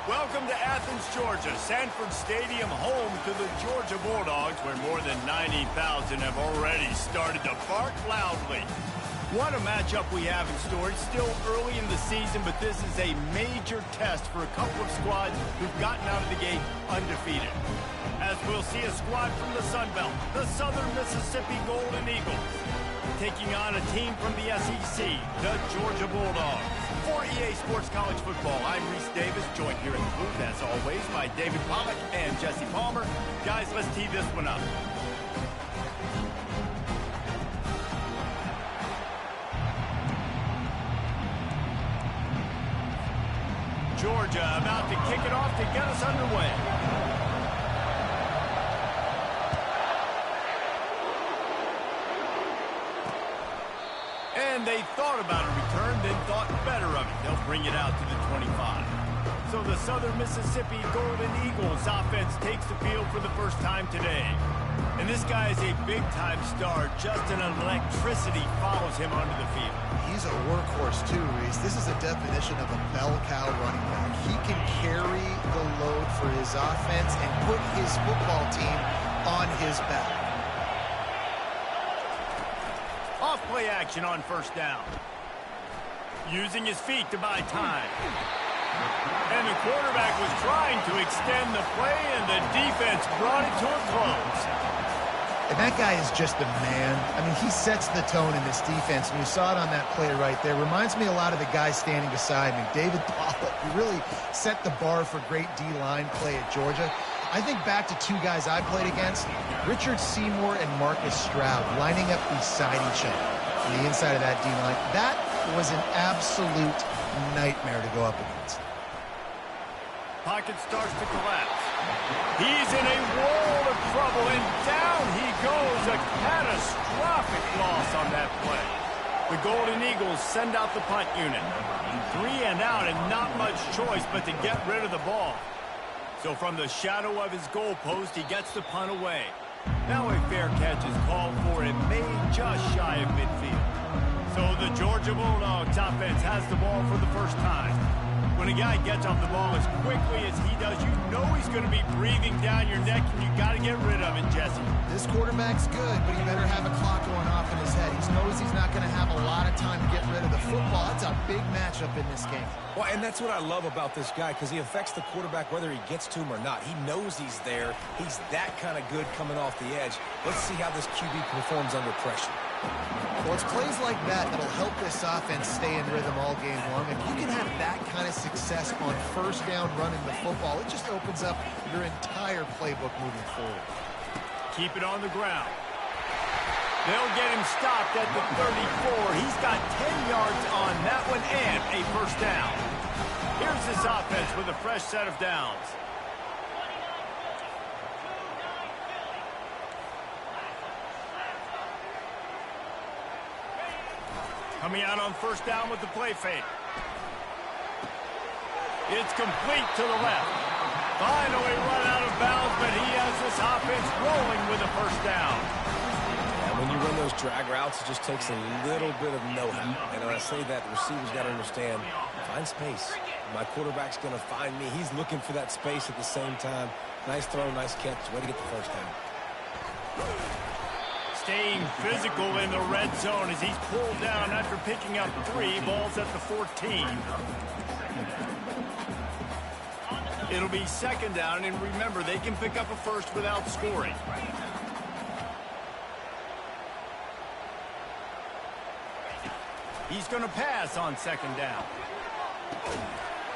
Welcome to Athens, Georgia, Sanford Stadium, home to the Georgia Bulldogs, where more than 90,000 have already started to bark loudly. What a matchup we have in store. It's still early in the season, but this is a major test for a couple of squads who've gotten out of the gate undefeated. As we'll see a squad from the Sun Belt, the Southern Mississippi Golden Eagles, taking on a team from the SEC, the Georgia Bulldogs. For EA Sports College Football, I'm Reese Davis, joined here in the booth, as always, by David Pollack and Jesse Palmer. Guys, let's tee this one up. Georgia about to kick it off to get us underway. And they thought about a return, then thought better of it. They'll bring it out to the 25. So the Southern Mississippi Golden Eagles offense takes the field for the first time today. And this guy is a big-time star. Just an electricity follows him onto the field. He's a workhorse too, Reese. This is a definition of a bell cow running back. He can carry the load for his offense and put his football team on his back. Off-play action on first down. Using his feet to buy time. And the quarterback was trying to extend the play, and the defense brought it to a close. And that guy is just a man. I mean, he sets the tone in this defense, and you saw it on that play right there. Reminds me a lot of the guy standing beside me, David Pollack. He really set the bar for great D-line play at Georgia. I think back to two guys I played against, Richard Seymour and Marcus Stroud, lining up beside each other on the inside of that D-line. That was an absolute nightmare to go up against. Pocket starts to collapse. He's in a world of trouble, and down he goes. A catastrophic loss on that play. The Golden Eagles send out the punt unit. 3 and out, and not much choice but to get rid of the ball. So from the shadow of his goalpost, he gets the punt away. Now a fair catch is called for and made just shy of midfield. So the Georgia Bulldogs offense has the ball for the first time. When a guy gets off the ball as quickly as he does, you know he's going to be breathing down your neck, and you got to get rid of it, Jesse. This quarterback's good, but he better have a clock going off in his head. He knows he's not going to have a lot of time to get rid of the football. That's a big matchup in this game. Well, and that's what I love about this guy, because he affects the quarterback whether he gets to him or not. He knows he's there. He's that kind of good coming off the edge. Let's see how this QB performs under pressure. Well, it's plays like that that'll help this offense stay in rhythm all game long. If you can have that kind of success on first down running the football, it just opens up your entire playbook moving forward. Keep it on the ground. They'll get him stopped at the 34. He's got 10 yards on that one and a first down. Here's this offense with a fresh set of downs. Coming out on first down with the play fake. It's complete to the left. Finally run out of bounds, but he has this offense rolling with a first down. And when you run those drag routes, it just takes a little bit of know-how. And when I say that, the receiver's got to understand, find space. My quarterback's going to find me. He's looking for that space at the same time. Nice throw, nice catch. Way to get the first down. Staying physical in the red zone as he's pulled down after picking up 3. Balls at the 14. It'll be second down, and remember, they can pick up a first without scoring. He's going to pass on second down.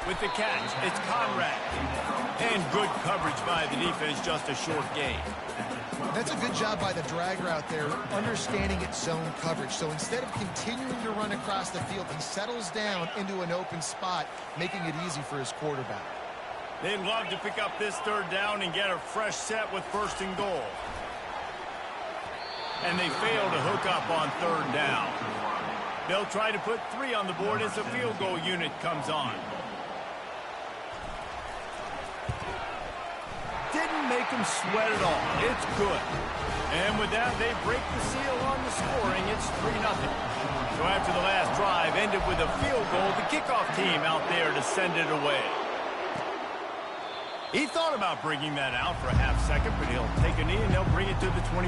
With the catch, it's Conrad. And good coverage by the defense, just a short gain. That's a good job by the drag route there, understanding its zone coverage. So instead of continuing to run across the field, he settles down into an open spot, making it easy for his quarterback. They'd love to pick up this third down and get a fresh set with first and goal. And they fail to hook up on third down. They'll try to put 3 on the board as the field goal unit comes on. Didn't make them sweat at all. It's good. And with that, they break the seal on the scoring. It's 3-0. So after the last drive ended with a field goal, the kickoff team out there to send it away. He thought about bringing that out for a half second, but he'll take a knee and they'll bring it to the 25.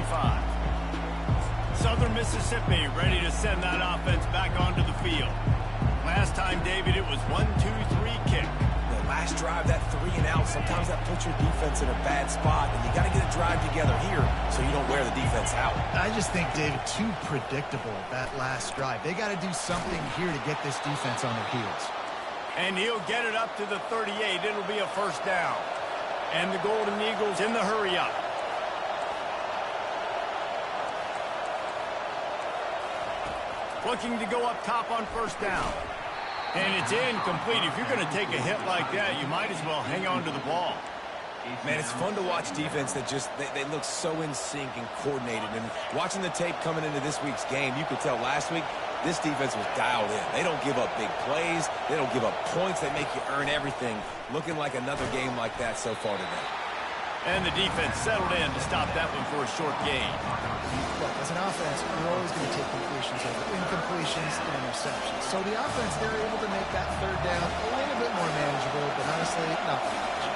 Southern Mississippi ready to send that offense back onto the field. Last time, David, it was 1-2-3 kick. The last drive, that 3 and out, sometimes that puts your defense in a bad spot, and you got to get a drive together here so you don't wear the defense out. I just think, David, too predictable, that last drive. They got to do something here to get this defense on their heels. And he'll get it up to the 38. It'll be a first down. And the Golden Eagles in the hurry-up. Looking to go up top on first down. And it's incomplete. If you're going to take a hit like that, you might as well hang on to the ball. Man, it's fun to watch defense that just, they look so in sync and coordinated. And watching the tape coming into this week's game, you could tell last week, this defense was dialed in. They don't give up big plays. They don't give up points. They make you earn everything. Looking like another game like that so far today. And the defense settled in to stop that one for a short gain. Look, as an offense, you're always going to take completions over incompletions and interceptions. So the offense, they're able to make that third down a little bit more manageable, but honestly, not that much.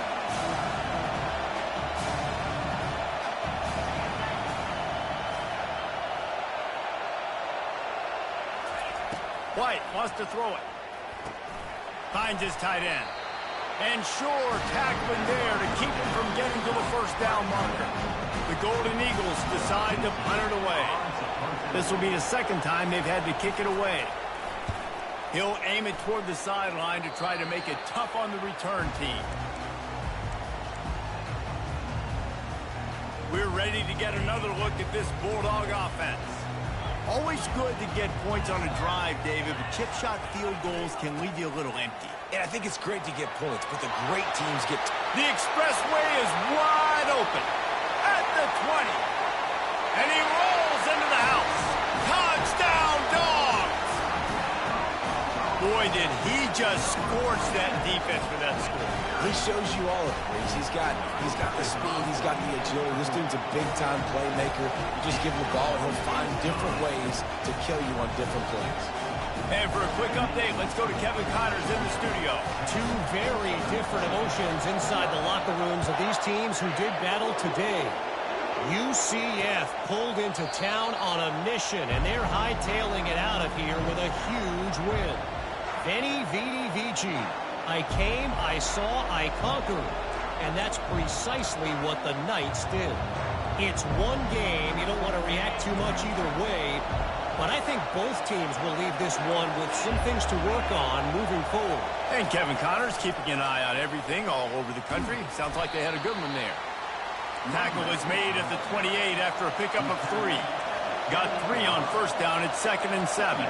White wants to throw it. Finds his tight end. And sure, tackling there to keep him from getting to the first down marker. The Golden Eagles decide to punt it away. This will be the second time they've had to kick it away. He'll aim it toward the sideline to try to make it tough on the return team. We're ready to get another look at this Bulldog offense. Always good to get points on a drive, David, but chip shot field goals can leave you a little empty. And I think it's great to get points, but the great teams get... The expressway is wide open at the 20. And he rolls into the house. Touchdown, Dogs! Boy, did he just scorch that defense for that score. He shows you all of it, Reese. He's got the speed, he's got the agility. This dude's a big-time playmaker. You just give him the ball, and he'll find different ways to kill you on different plays. And for a quick update, let's go to Kevin Connors in the studio. Two very different emotions inside the locker rooms of these teams who did battle today. UCF pulled into town on a mission, and they're hightailing it out of here with a huge win. Veni, Vidi, Vici. I came, I saw, I conquered. And that's precisely what the Knights did. It's one game. You don't want to react too much either way. But I think both teams will leave this one with some things to work on moving forward. And Kevin Connors keeping an eye on everything all over the country. Sounds like they had a good one there. Tackle is made at the 28 after a pickup of 3. Got 3 on first down at 2nd and 7.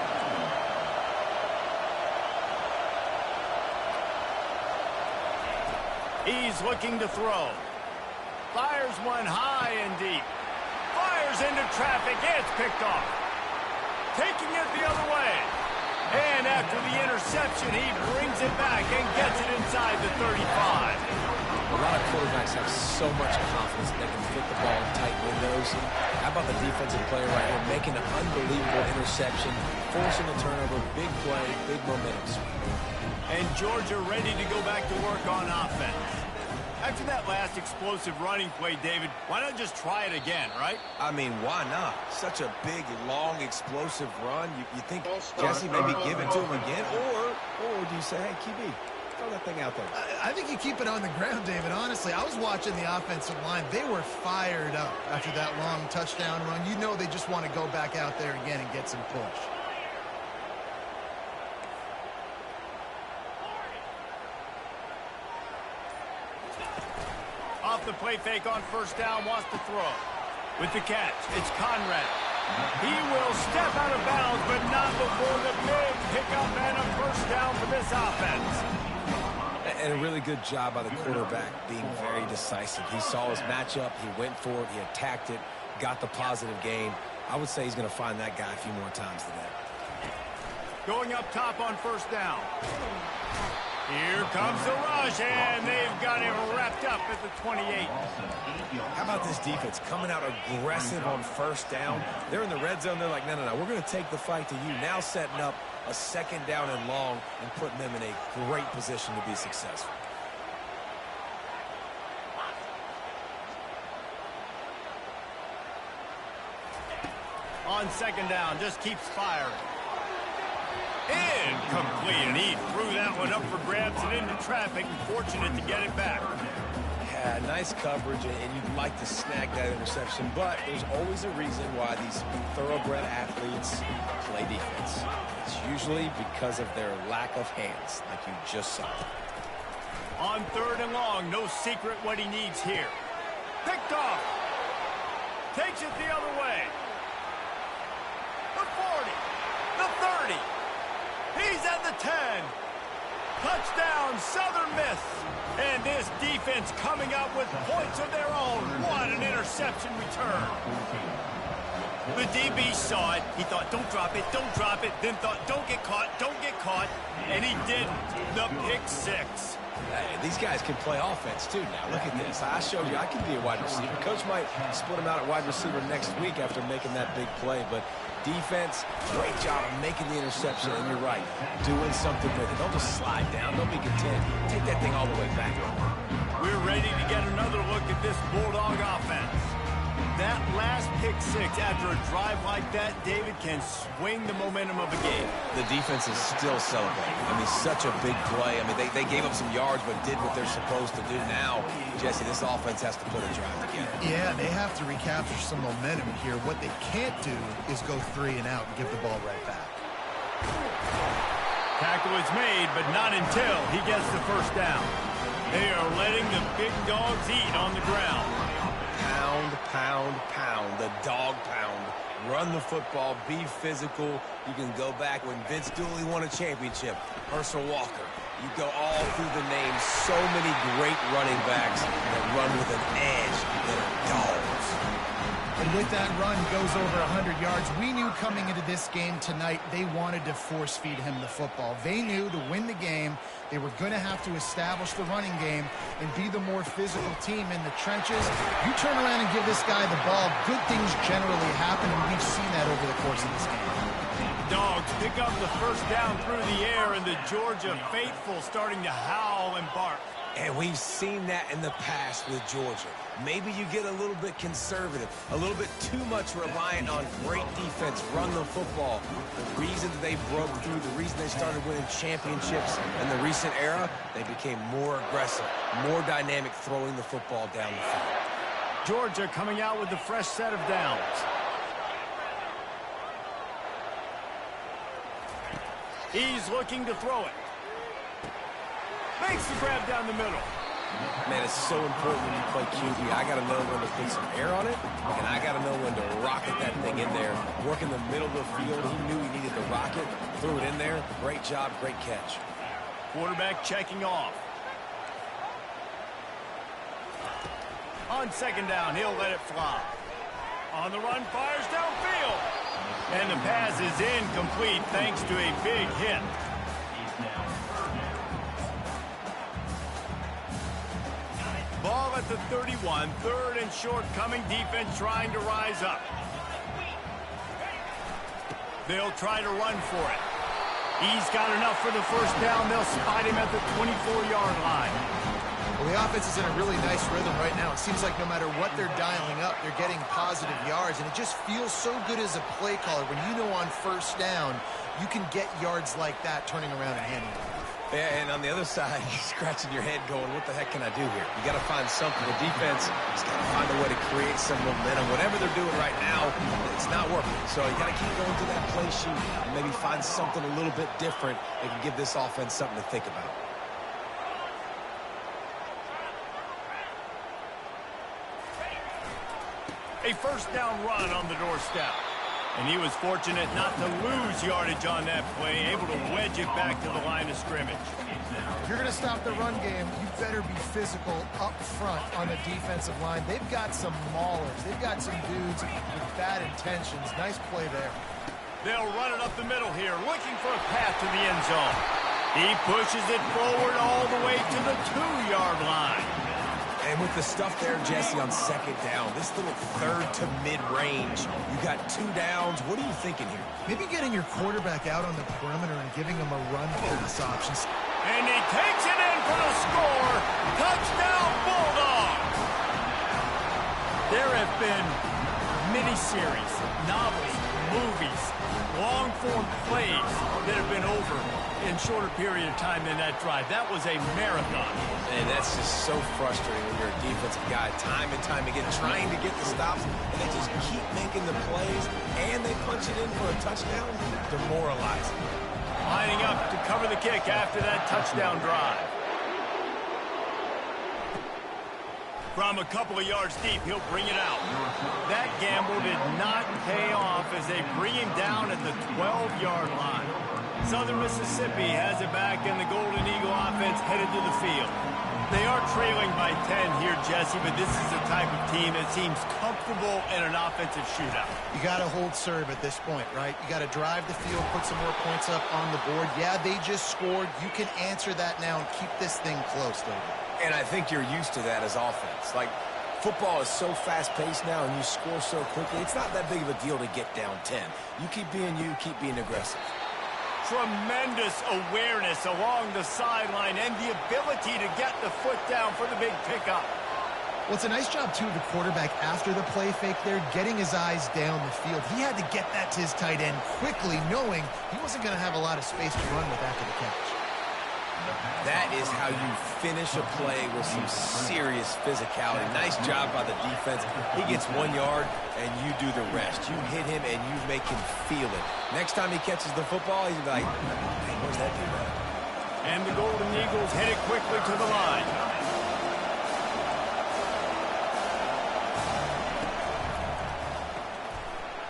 He's looking to throw. Fires one high and deep. Fires into traffic. It's picked off. Taking it the other way. And after the interception, he brings it back and gets it inside the 35. A lot of quarterbacks have so much confidence that they can fit the ball in tight windows. How about the defensive player right here making an unbelievable interception, forcing a turnover, big play, big momentum. And Georgia ready to go back to work on offense. After that last explosive running play, David, why not just try it again, right? I mean, why not? Such a big, long, explosive run. You think Jesse maybe give it to him again? Or do you say, hey, QB, throw that thing out there? I think you keep it on the ground, David. Honestly, I was watching the offensive line. They were fired up after that long touchdown run. You know they just want to go back out there again and get some push. Off the play fake on first down, wants to throw. With the catch, it's Conrad. He will step out of bounds, but not before the big pickup and a first down for this offense. And a really good job by the quarterback being very decisive. He saw his matchup, he went for it, he attacked it, got the positive gain. I would say he's going to find that guy a few more times today. Going up top on first down. Here comes the rush, and they've got him wrapped up at the 28. How about this defense coming out aggressive on first down? They're in the red zone. They're like, no, we're going to take the fight to you. Now setting up a second down and long and putting them in a great position to be successful. On second down, just keeps firing. Incomplete, and he threw that one up for grabs and into traffic, and fortunate to get it back. Yeah, nice coverage, and you'd like to snag that interception, but there's always a reason why these thoroughbred athletes play defense. It's usually because of their lack of hands, like you just saw. On third and long, no secret what he needs here. Picked off. Takes it the other way. The 40. The 30. He's at the 10. Touchdown, Southern Miss. And this defense coming up with points of their own. What an interception return. The DB saw it. He thought, don't drop it, don't drop it. Then thought, don't get caught, don't get caught. And he didn't. The pick six. Hey, these guys can play offense, too, now. Look at this. I showed you I can be a wide receiver. Coach might split him out at wide receiver next week after making that big play. But defense, great job of making the interception. And you're right, doing something with it. Don't just slide down. Don't be content. Take that thing all the way back. We're ready to get another look at this Bulldog offense. That last pick six after a drive like that, David, can swing the momentum of a game. The defense is still celebrating. I mean, such a big play. I mean, they gave up some yards but did what they're supposed to do. Now, Jesse, this offense has to put a drive together. Yeah, they have to recapture some momentum here. What they can't do is go 3 and out and give the ball right back. Tackle is made, but not until he gets the first down. They are letting the big dogs eat on the ground. Pound, pound, pound, the dog pound. Run the football, be physical. You can go back when Vince Dooley won a championship. Herschel Walker. You go all through the names. So many great running backs that run with an edge that are dogs. And with that run, goes over 100 yards. We knew coming into this game tonight, they wanted to force-feed him the football. They knew to win the game, they were going to have to establish the running game and be the more physical team in the trenches. You turn around and give this guy the ball, good things generally happen, and we've seen that over the course of this game. Dogs pick up the first down through the air, and the Georgia faithful starting to howl and bark. And we've seen that in the past with Georgia. Maybe you get a little bit conservative, a little bit too much reliant on great defense, run the football. The reason they broke through, the reason they started winning championships in the recent era, they became more aggressive, more dynamic, throwing the football down the field. Georgia coming out with a fresh set of downs. He's looking to throw it. Makes the grab down the middle. Man, it's so important when you play QB. I got to know when to put some air on it, and I got to know when to rocket that thing in there. Work in the middle of the field. He knew he needed to rocket, threw it in there. Great job, great catch. Quarterback checking off. On second down, he'll let it fly. On the run, fires downfield. And the pass is incomplete thanks to a big hit. Ball at the 31, third and short coming, defense trying to rise up. They'll try to run for it. He's got enough for the first down. They'll spot him at the 24-yard line. Well, the offense is in a really nice rhythm right now. It seems like no matter what they're dialing up, they're getting positive yards, and it just feels so good as a play caller when you know on first down you can get yards like that turning around and handing it. Yeah, and on the other side, you're scratching your head going, what the heck can I do here? You got to find something. The defense has got to find a way to create some momentum. Whatever they're doing right now, it's not working. So you got to keep going to that play sheet and maybe find something a little bit different that can give this offense something to think about. A first down run on the doorstep. And he was fortunate not to lose yardage on that play, able to wedge it back to the line of scrimmage. If you're going to stop the run game, you better be physical up front on the defensive line. They've got some maulers. They've got some dudes with bad intentions. Nice play there. They'll run it up the middle here, looking for a path to the end zone. He pushes it forward all the way to the 2-yard line. And with the stuff there, Jesse, on second down, this little third to mid-range, you got 2 downs. What are you thinking here? Maybe getting your quarterback out on the perimeter and giving him a run pass option. And he takes it in for the score. Touchdown, Bulldogs. There have been miniseries, novels, movies, long-form plays that have been over in shorter period of time than that drive. That was a marathon. And that's just so frustrating when you're a defensive guy, time and time again, trying to get the stops, and they just keep making the plays, and they punch it in for a touchdown. Demoralizing. Lining up to cover the kick after that touchdown drive. From a couple of yards deep, he'll bring it out. That gamble did not pay off as they bring him down at the 12-yard line. Southern Mississippi has it back, and the Golden Eagle offense headed to the field. They are trailing by 10 here, Jesse, but this is the type of team that seems comfortable in an offensive shootout. You got to hold serve at this point, right? You got to drive the field, put some more points up on the board. Yeah, they just scored. You can answer that now and keep this thing close, David. And I think you're used to that as offense. Like, football is so fast-paced now, and you score so quickly, it's not that big of a deal to get down 10. You keep being you, keep being aggressive. Tremendous awareness along the sideline and the ability to get the foot down for the big pickup. Well, it's a nice job, too, of the quarterback after the play fake there, getting his eyes down the field. He had to get that to his tight end quickly, knowing he wasn't going to have a lot of space to run with after the catch. That is how you finish a play with some serious physicality. Nice job by the defense. He gets 1 yard, and you do the rest. You hit him, and you make him feel it. Next time he catches the football, he's like, hey, where's that dude at? And the Golden Eagles headed quickly to the line.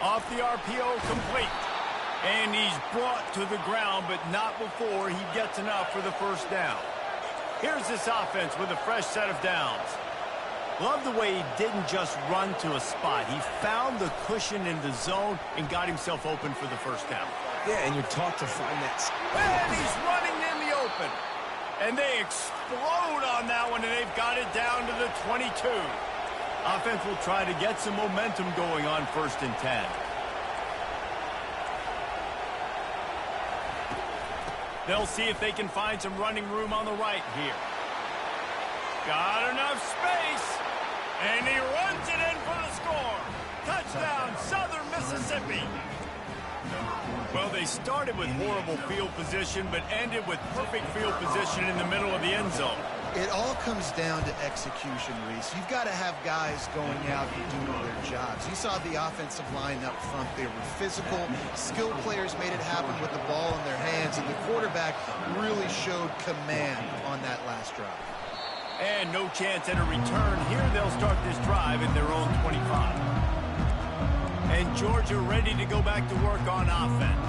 Off the RPO, complete. And he's brought to the ground, but not before he gets enough for the first down. Here's this offense with a fresh set of downs. Love the way he didn't just run to a spot. He found the cushion in the zone and got himself open for the first down. Yeah, and you're taught to find that. And he's running in the open. And they explode on that one, and they've got it down to the 22. Offense will try to get some momentum going on 1st and 10. They'll see if they can find some running room on the right here. Got enough space. And he runs it in for the score. Touchdown, Southern Mississippi. Well, they started with horrible field position, but ended with perfect field position in the middle of the end zone. It all comes down to execution, Reese. You've got to have guys going out and doing their jobs. You saw the offensive line up front. They were physical. Skilled players made it happen with the ball in their hands, and the quarterback really showed command on that last drive. And no chance at a return. Here they'll start this drive at their own 25. And Georgia ready to go back to work on offense.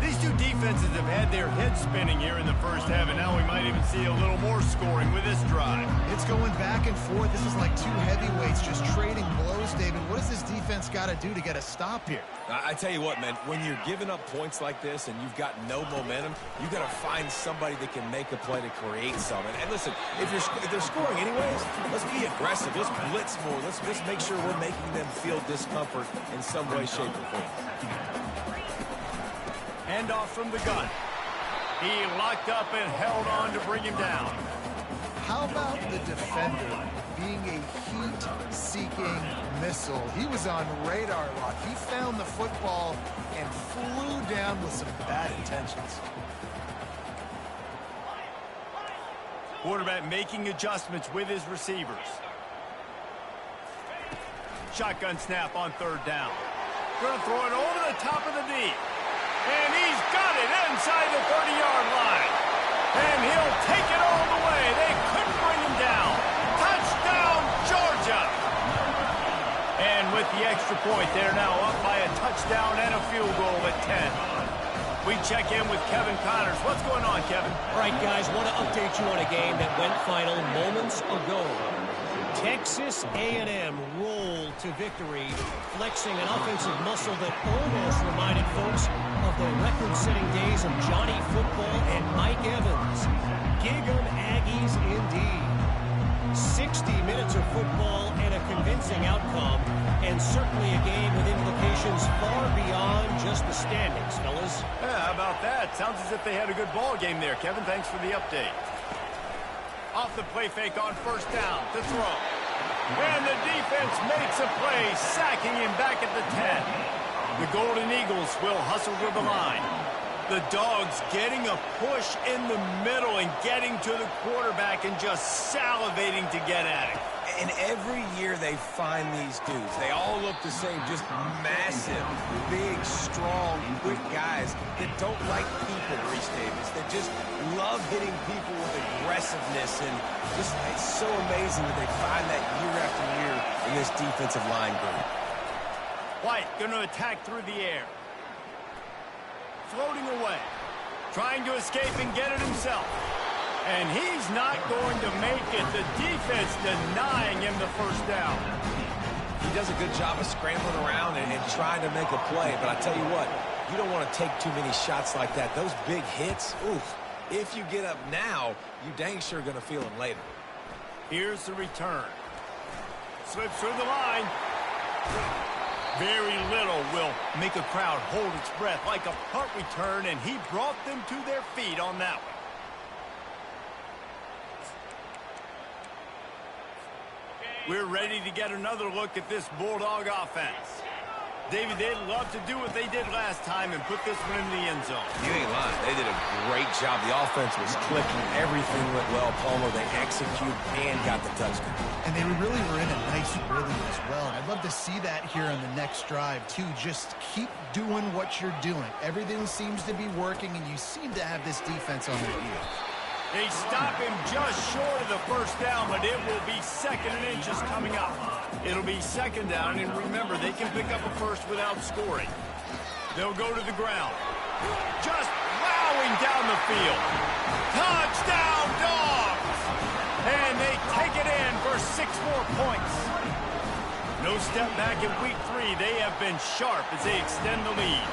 These two defenses have had their heads spinning here in the first half, and now we might even see a little more scoring with this drive. It's going back and forth. This is like two heavyweights just trading blows, David. What does this defense got to do to get a stop here? I tell you what, man, when you're giving up points like this and you've got no momentum, you got to find somebody that can make a play to create something. And listen, if they're scoring anyways, let's be aggressive. Let's blitz more. Let's make sure we're making them feel discomfort in some way, shape, or form. Handoff from the gun. He locked up and held on to bring him down. How about the defender being a heat-seeking missile? He was on radar lock. He found the football and flew down with some bad intentions. Quarterback making adjustments with his receivers. Shotgun snap on 3rd down. Going to throw it over the top of the D. And he's got it inside the 30-yard line. And he'll take it all the way. They couldn't bring him down. Touchdown, Georgia. And with the extra point, they're now up by a touchdown and a field goal at 10. We check in with Kevin Connors. What's going on, Kevin? All right, guys, want to update you on a game that went final moments ago. Texas A&M rolled to victory, flexing an offensive muscle that almost reminded folks of the record-setting days of Johnny Football and Mike Evans. Gig 'em Aggies indeed. 60 minutes of football and a convincing outcome, and certainly a game with implications far beyond just the standings, fellas. Yeah, how about that? Sounds as if they had a good ball game there, Kevin. Thanks for the update. Off the play fake on 1st down to throw. And the defense makes a play, sacking him back at the 10. The Golden Eagles will hustle to the line. The Dogs getting a push in the middle and getting to the quarterback and just salivating to get at it. And every year they find these dudes. They all look the same, just massive, big, strong, quick guys that don't like people, Reese Davis, that just love hitting people with aggressiveness. And just, it's so amazing that they find that year after year in this defensive line group. White going to attack through the air. Floating away. Trying to escape and get it himself. And he's not going to make it. The defense denying him the first down. He does a good job of scrambling around and trying to make a play. But I tell you what, you don't want to take too many shots like that. Those big hits, oof. If you get up now, you dang sure going to feel them later. Here's the return. Slips through the line. Very little will make a crowd hold its breath like a punt return, and he brought them to their feet on that one. We're ready to get another look at this Bulldog offense. David, they'd love to do what they did last time and put this one in the end zone. You ain't lying. They did a great job. The offense was clicking. Everything went well. Palmer, they executed and got the touchdown. And they really were in a nice rhythm as well. And I'd love to see that here on the next drive, too. Just keep doing what you're doing. Everything seems to be working, and you seem to have this defense on their heels. They stop him just short of the first down, but it will be second and inches coming up. It'll be second down, and remember, they can pick up a first without scoring. They'll go to the ground. Just plowing down the field. Touchdown, Dogs! And they take it in for 6 more points. No step back in week 3. They have been sharp as they extend the lead.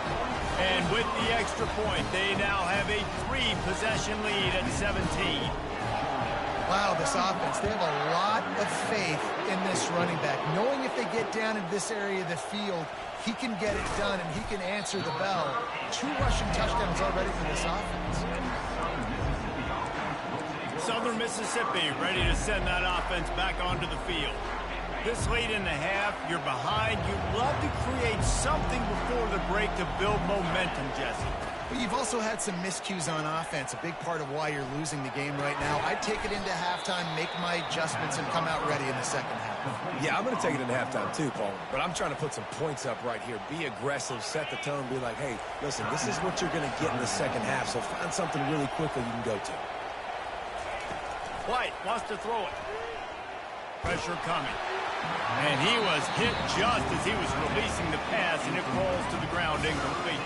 And with the extra point, they now have a 3-possession lead at 17. Wow, this offense, they have a lot of faith in this running back. Knowing if they get down in this area of the field, he can get it done and he can answer the bell. 2 rushing touchdowns already for this offense. Southern Mississippi ready to send that offense back onto the field. This late in the half, you're behind. You'd love to create something before the break to build momentum, Jesse. But you've also had some miscues on offense, a big part of why you're losing the game right now. I'd take it into halftime, make my adjustments, and come out ready in the second half. Yeah, I'm going to take it into halftime too, Paul. But I'm trying to put some points up right here. Be aggressive, set the tone, be like, hey, listen, this is what you're going to get in the second half, so find something really quickly you can go to. White wants to throw it. Pressure coming. And he was hit just as he was releasing the pass, and it falls to the ground incomplete.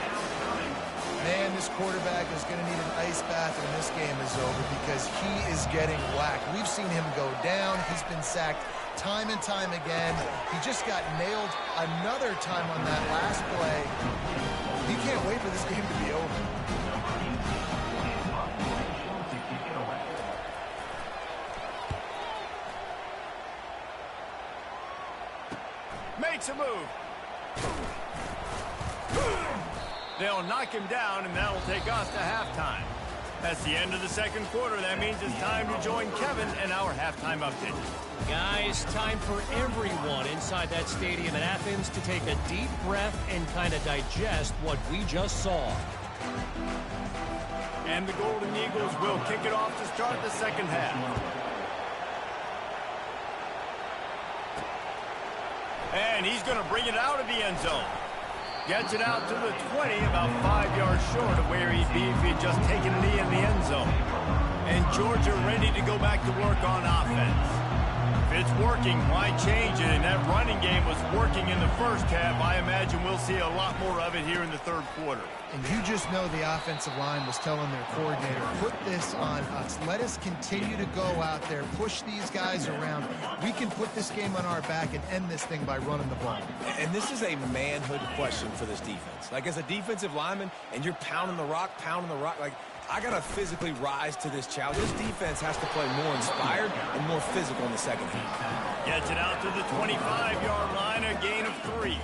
Man, this quarterback is going to need an ice bath when this game is over because he is getting whacked. We've seen him go down. He's been sacked time and time again. He just got nailed another time on that last play. He can't wait for this game to be over. Makes a move. They'll knock him down, and that'll take us to halftime. That's the end of the second quarter. That means it's time to join Kevin in our halftime update. Guys, time for everyone inside that stadium in Athens to take a deep breath and kind of digest what we just saw. And the Golden Eagles will kick it off to start the second half. And he's going to bring it out of the end zone. Gets it out to the 20, about 5 yards short of where he'd be if he'd just taken a knee in the end zone. And Georgia ready to go back to work on offense. If it's working, why change it? And that running game was working in the first half. I imagine we'll see a lot more of it here in the third quarter. And you just know the offensive line was telling their coordinator, put this on us. Let us continue to go out there, push these guys around. We can put this game on our back and end this thing by running the ball. And this is a manhood question for this defense. Like, as a defensive lineman, and you're pounding the rock, like, I got to physically rise to this challenge. This defense has to play more inspired and more physical in the second half. Gets it out to the 25-yard line, a gain of 3.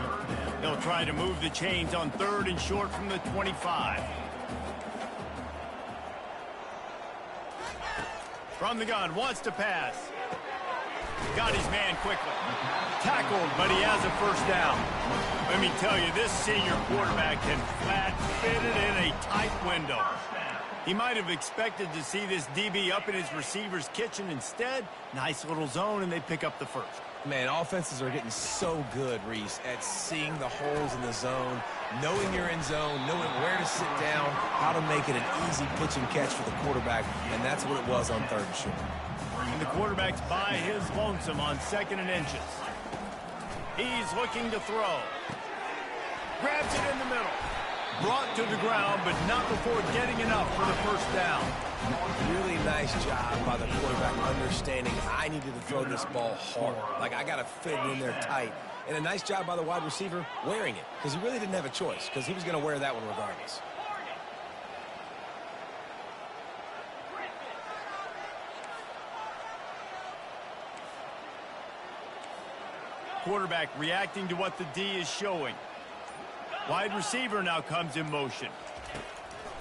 They'll try to move the chains on 3rd and short from the 25. From the gun, wants to pass. Got his man quickly. Tackled, but he has a first down. Let me tell you, this senior quarterback can flat fit it in a tight window. He might have expected to see this DB up in his receiver's kitchen. Instead, nice little zone, and they pick up the first. Man, offenses are getting so good, Reese, at seeing the holes in the zone, knowing you're in zone, knowing where to sit down, how to make it an easy pitch and catch for the quarterback, and that's what it was on 3rd and short. And the quarterback's by his lonesome on 2nd and inches. He's looking to throw. Grabs it in the middle. Brought to the ground, but not before getting enough for the first down. Really nice job by the quarterback understanding I needed to throw this ball hard. Like, I got to fit it in there tight. And a nice job by the wide receiver wearing it, because he really didn't have a choice, because he was going to wear that one regardless. Quarterback reacting to what the D is showing. Wide receiver now comes in motion.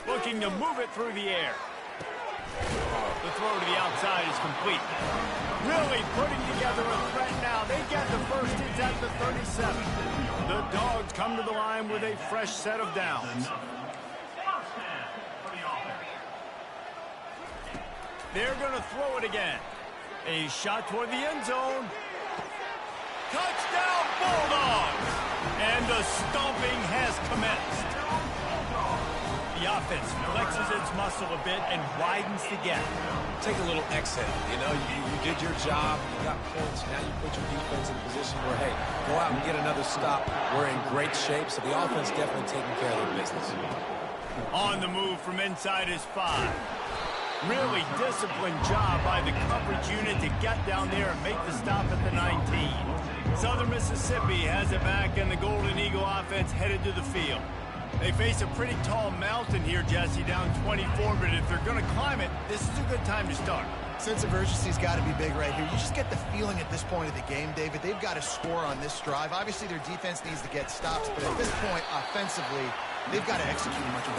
Looking to move it through the air. The throw to the outside is complete. Really putting together a threat now. They get the first. It's at the 37. The Dogs come to the line with a fresh set of downs. They're going to throw it again. A shot toward the end zone. Touchdown, Bulldogs! And the stomping has commenced. The offense flexes its muscle a bit and widens the gap. Take a little exhale. You know, you did your job. You got points. Now you put your defense in a position where, hey, go out and get another stop. We're in great shape, so the offense definitely taking care of their business. On the move from inside his 5. Really disciplined job by the coverage unit to get down there and make the stop at the 19. Southern Mississippi has it back, and the Golden Eagle offense headed to the field. They face a pretty tall mountain here, Jesse, down 24, but if they're going to climb it, this is a good time to start. Sense of urgency's got to be big right here. You just get the feeling at this point of the game, David, they've got to score on this drive. Obviously, their defense needs to get stops, but at this point, offensively, they've got to execute much more.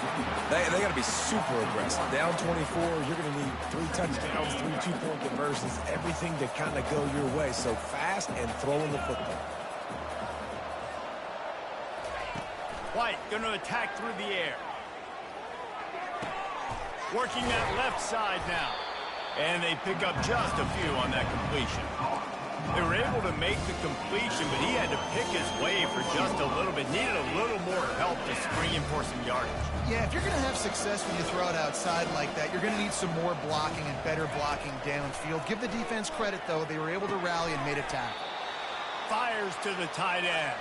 They got to be super aggressive. Down 24, you're going to need 3 touchdowns, 3 two-point conversions, everything to kind of go your way. So fast and throwing the football. White going to attack through the air. Working that left side now. And they pick up just a few on that completion. They were able to make the completion, but he had to pick his way for just a little bit. Needed a little more help to spring him for some yardage. Yeah, if you're going to have success when you throw it outside like that, you're going to need some more blocking and better blocking downfield. Give the defense credit, though. They were able to rally and made a tackle. Fires to the tight end.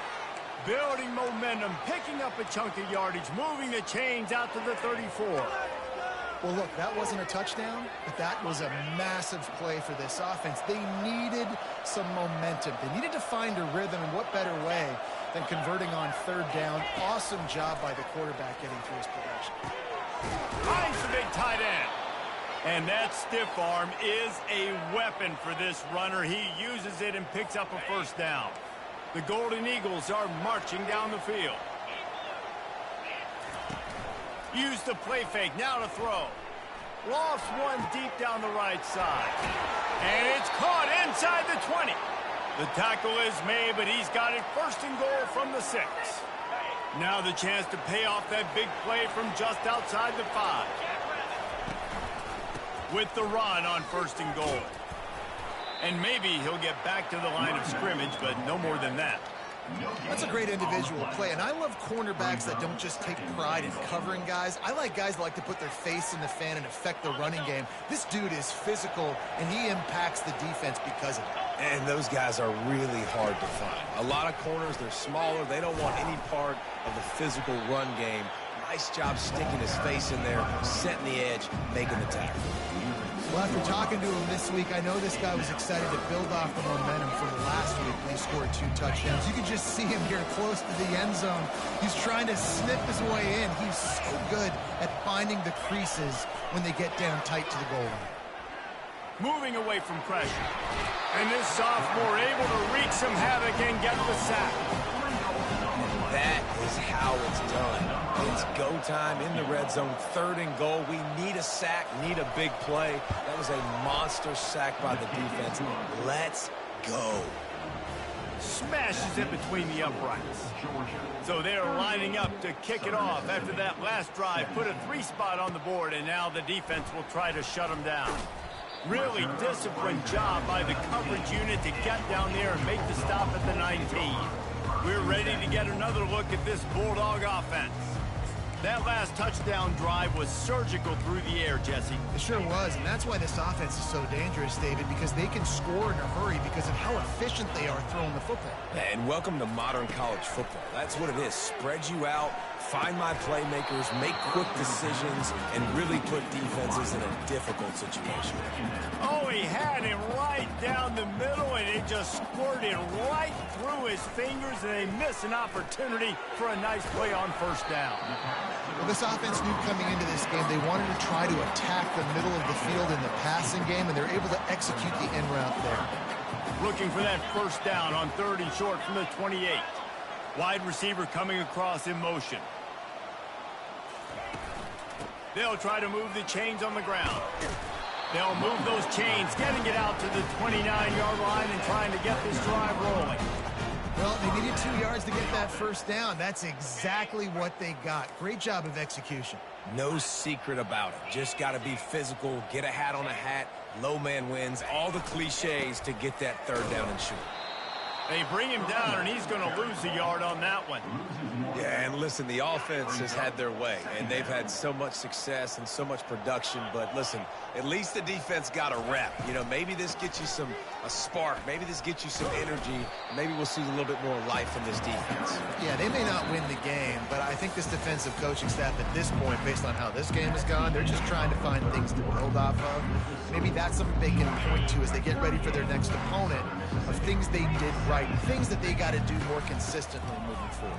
Building momentum, picking up a chunk of yardage, moving the chains out to the 34. Well, look, that wasn't a touchdown, but that was a massive play for this offense. They needed some momentum. They needed to find a rhythm, and what better way than converting on 3rd down. Awesome job by the quarterback getting through his progression. Finds the big tight end. And that stiff arm is a weapon for this runner. He uses it and picks up a first down. The Golden Eagles are marching down the field. Use the play fake, now to throw. Lost one deep down the right side. And it's caught inside the 20. The tackle is made, but he's got it 1st and goal from the 6. Now the chance to pay off that big play from just outside the 5. With the run on 1st and goal. And maybe he'll get back to the line of scrimmage, but no more than that. That's a great individual play, and I love cornerbacks that don't just take pride in covering guys. I like guys that like to put their face in the fan and affect the running game. This dude is physical, and he impacts the defense because of it. And those guys are really hard to find. A lot of corners, they're smaller. They don't want any part of the physical run game. Nice job sticking his face in there, setting the edge, making the tackle. Well, after talking to him this week, I know this guy was excited to build off the momentum from last week when he scored 2 touchdowns. You can just see him here close to the end zone. He's trying to snip his way in. He's so good at finding the creases when they get down tight to the goal line. Moving away from pressure. And this sophomore able to wreak some havoc and get the sack. That is how it's done. It's go time in the red zone, 3rd and goal. We need a sack, need a big play. That was a monster sack by the defense. Let's go. Smashes it between the uprights. So they're lining up to kick it off after that last drive. Put a 3-spot on the board, and now the defense will try to shut them down. Really disciplined job by the coverage unit to get down there and make the stop at the 19. We're ready to get another look at this Bulldog offense. That last touchdown drive was surgical through the air, Jesse. It sure was, and that's why this offense is so dangerous, David, because they can score in a hurry because of how efficient they are throwing the football. And welcome to modern college football. That's what it is. Spread you out, find my playmakers, make quick decisions, and really put defenses in a difficult situation. Oh, he had him right down the middle, and it just squirted right through his fingers, and they miss an opportunity for a nice play on first down. Well, this offense knew coming into this game they wanted to try to attack the middle of the field in the passing game, and they're able to execute the end route there. Looking for that first down on 3rd and short from the 28. Wide receiver coming across in motion. They'll try to move the chains on the ground. They'll move those chains, getting it out to the 29-yard line and trying to get this drive rolling. Well, they needed 2 yards to get that first down. That's exactly what they got. Great job of execution. No secret about it. Just got to be physical, get a hat on a hat, low man wins, all the cliches to get that 3rd down and short. They bring him down, and he's going to lose a yard on that one. Yeah, and listen, the offense has had their way, and they've had so much success and so much production. But listen, at least the defense got a rep. You know, maybe this gets you a spark. Maybe this gets you some energy. Maybe we'll see a little bit more life in this defense. Yeah, they may not win the game, but I think this defensive coaching staff at this point, based on how this game has gone, they're just trying to find things to build off of. Maybe that's something they can point to as they get ready for their next opponent of things they did right, things that they got to do more consistently moving forward.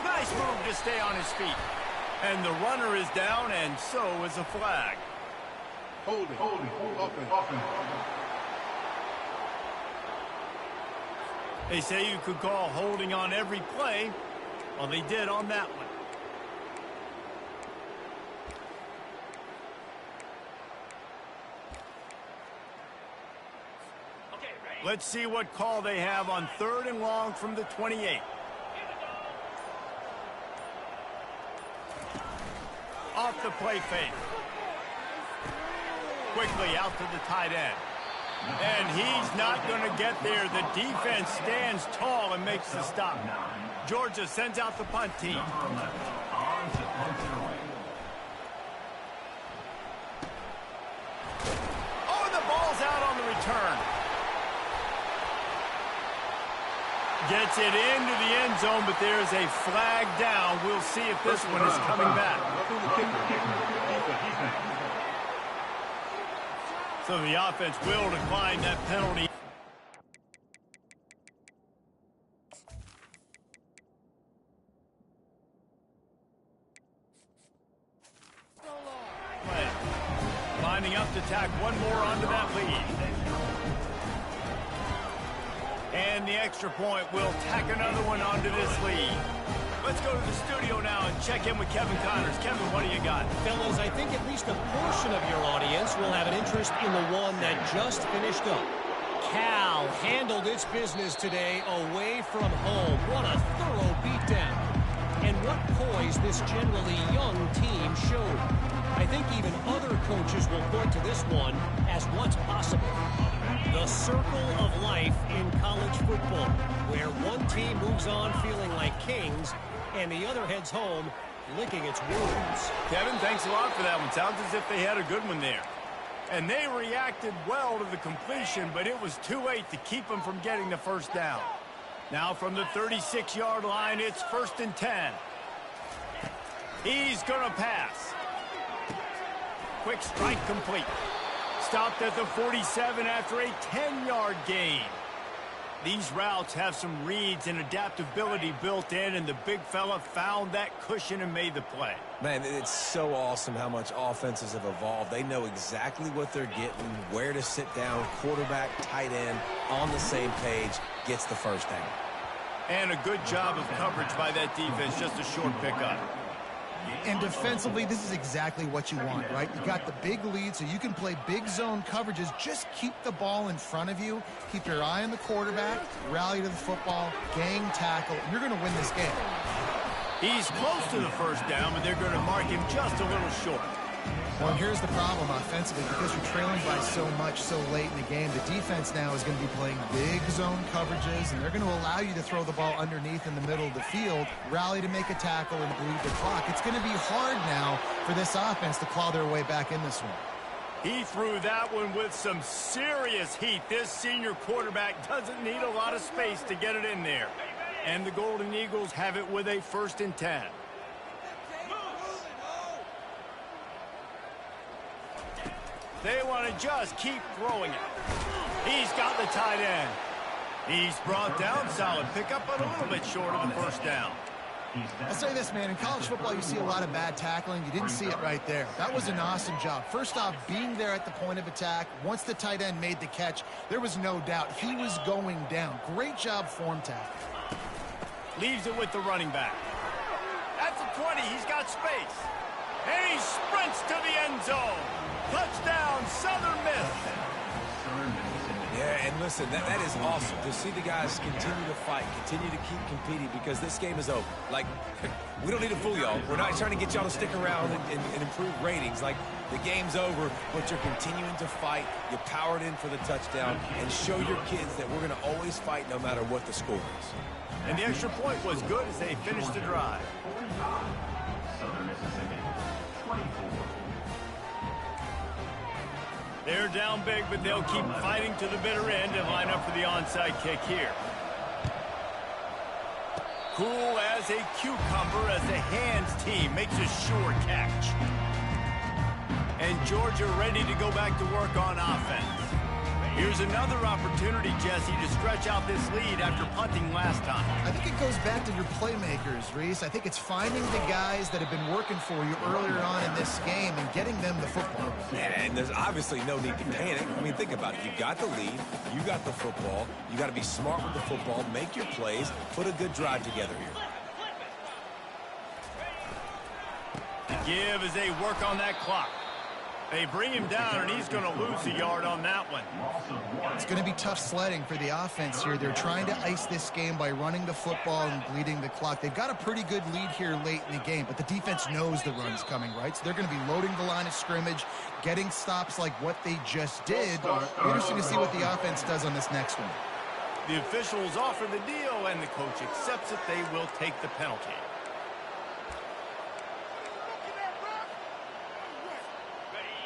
Nice move to stay on his feet. And the runner is down, and so is a flag. Holding, offense. They say you could call holding on every play. Well, they did on that one. Let's see what call they have on 3rd and long from the 28. Off the play fake. Quickly out to the tight end. And he's not going to get there. The defense stands tall and makes the stop. Georgia sends out the punt team. Oh, the ball's out on the return. Gets it into the end zone, but there's a flag down. We'll see if this one is coming back. So the offense will decline that penalty. Lining up to tack one more onto that lead. And the extra point will tack another one onto this lead. Let's go to the studio now and check in with Kevin Connors. Kevin, what do you got? Fellas, I think at least a portion of your audience will have an interest in the one that just finished up. Cal handled its business today away from home. What a thorough beatdown. And what poise this generally young team showed. I think even other coaches will point to this one as what's possible. The circle of life in college football, where one team moves on feeling like kings and the other heads home licking its wounds. Kevin, thanks a lot for that one. Sounds as if they had a good one there. And they reacted well to the completion, but it was too late to keep them from getting the first down. Now from the 36-yard line, it's 1st and 10. He's going to pass. Quick strike complete. Stopped at the 47 after a 10-yard gain. These routes have some reads and adaptability built in, and the big fella found that cushion and made the play. Man, it's so awesome how much offenses have evolved. They know exactly what they're getting, where to sit down, quarterback, tight end, on the same page, gets the first down. And a good job of coverage by that defense, just a short pickup. And defensively, this is exactly what you want, right? You got the big lead, so you can play big zone coverages. Just keep the ball in front of you. Keep your eye on the quarterback, rally to the football, gang tackle. You're going to win this game. He's close to the first down, but they're going to mark him just a little short. Well, here's the problem offensively. Because you're trailing by so much so late in the game, the defense now is going to be playing big zone coverages, and they're going to allow you to throw the ball underneath in the middle of the field, rally to make a tackle, and bleed the clock. It's going to be hard now for this offense to claw their way back in this one. He threw that one with some serious heat. This senior quarterback doesn't need a lot of space to get it in there. And the Golden Eagles have it with a 1st and 10. They want to just keep throwing it. He's got the tight end. He's brought down. Solid pickup, but a little bit short of the first down. I'll say this, man. In college football, you see a lot of bad tackling. You didn't see it right there. That was an awesome job. First off, being there at the point of attack. Once the tight end made the catch, there was no doubt he was going down. Great job form tackle. Leaves it with the running back. At the 20, he's got space. And he sprints to the end zone. Touchdown, Southern Miss. Yeah, and listen, that is awesome to see the guys continue to fight, continue to keep competing, because this game is over. Like, we don't need to fool y'all. We're not trying to get y'all to stick around and improve ratings. Like, the game's over, but you're continuing to fight. You powered in for the touchdown, and show your kids that we're going to always fight no matter what the score is. And the extra point was good as they finished the drive. They're down big, but they'll keep fighting to the bitter end and line up for the onside kick here. Cool as a cucumber as the hands team makes a sure catch. And Georgia ready to go back to work on offense. Here's another opportunity, Jesse, to stretch out this lead after punting last time. I think it goes back to your playmakers, Reese. I think it's finding the guys that have been working for you earlier on in this game and getting them the football. And there's obviously no need to panic. I mean, think about it. You got the lead. You got the football. You got to be smart with the football. Make your plays. Put a good drive together here. The give as they work on that clock. They bring him down, and he's going to lose a yard on that one. It's going to be tough sledding for the offense here. They're trying to ice this game by running the football and bleeding the clock. They've got a pretty good lead here late in the game, but the defense knows the run's coming, right? So they're going to be loading the line of scrimmage, getting stops like what they just did. Interesting to see what the offense does on this next one. The officials offer the deal, and the coach accepts it. They will take the penalty.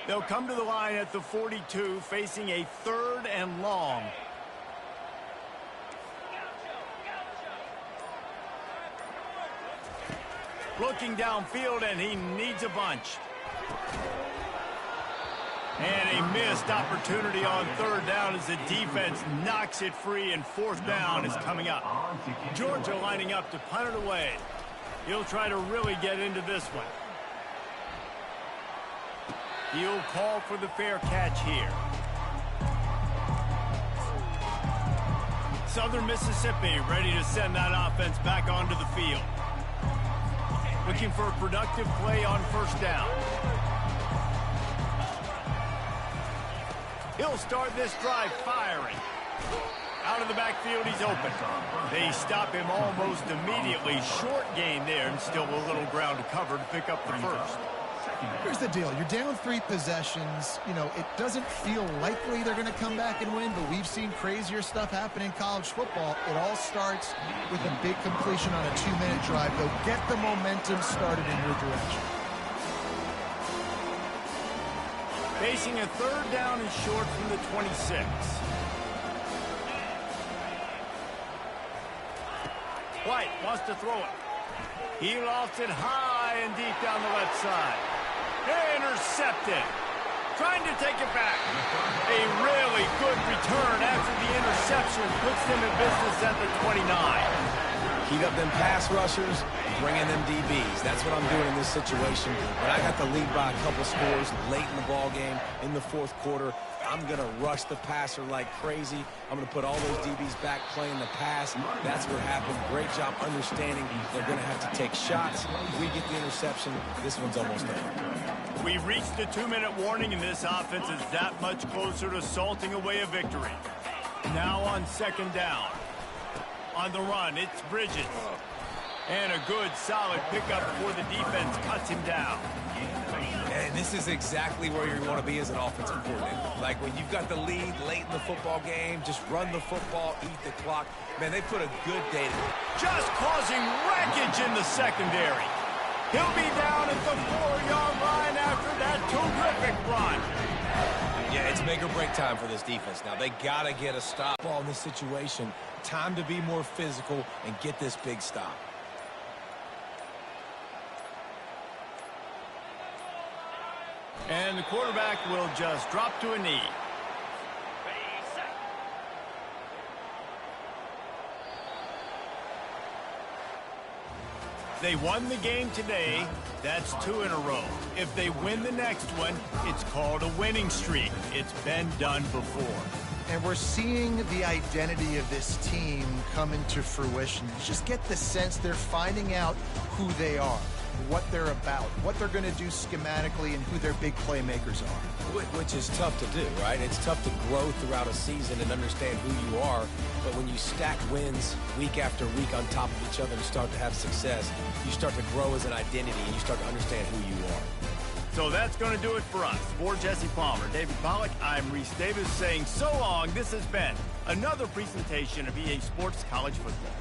They'll come to the line at the 42, facing a 3rd and long. Looking downfield, and he needs a bunch. And a missed opportunity on 3rd down as the defense knocks it free, and 4th down is coming up. Georgia lining up to punt it away. He'll try to really get into this one. He'll call for the fair catch here. Southern Mississippi ready to send that offense back onto the field. Looking for a productive play on 1st down. He'll start this drive firing. Out of the backfield, he's open. They stop him almost immediately. Short gain there, and still a little ground to cover to pick up the 1st. Here's the deal. You're down 3 possessions. You know, it doesn't feel likely they're going to come back and win, but we've seen crazier stuff happen in college football. It all starts with a big completion on a 2-minute drive. They'll get the momentum started in your direction. Facing a 3rd down and short from the 26. White wants to throw it. He lofts it high and deep down the left side. Intercepted. Trying to take it back. A really good return after the interception puts them in business at the 29. Heat up them pass rushers, bring in them DBs. That's what I'm doing in this situation. When I got the lead by a couple scores late in the ball game, in the 4th quarter, I'm going to rush the passer like crazy. I'm going to put all those DBs back playing the pass. That's what happened. Great job understanding they're going to have to take shots. If we get the interception, this one's almost over. We reached the 2-minute warning, and this offense is that much closer to salting away a victory. Now on second down. On the run, it's Bridges. And a good, solid pickup before the defense cuts him down. And this is exactly where you want to be as an offensive coordinator. Like when you've got the lead late in the football game, just run the football, eat the clock. Man, they put a good day to it. Just causing wreckage in the secondary. He'll be down at the 4-yard line after that terrific run. Yeah, it's make or break time for this defense. Now, they got to get a stop ball in this situation. Time to be more physical and get this big stop. And the quarterback will just drop to a knee. They won the game today. That's 2 in a row. If they win the next one, it's called a winning streak. It's been done before. And we're seeing the identity of this team come into fruition. You just get the sense they're finding out who they are, what they're about, what they're going to do schematically, and who their big playmakers are. Which is tough to do, right? It's tough to grow throughout a season and understand who you are. But when you stack wins week after week on top of each other and start to have success, you start to grow as an identity and you start to understand who you are. So that's going to do it for us. For Jesse Palmer, David Pollack, I'm Reese Davis saying so long. This has been another presentation of EA Sports College Football.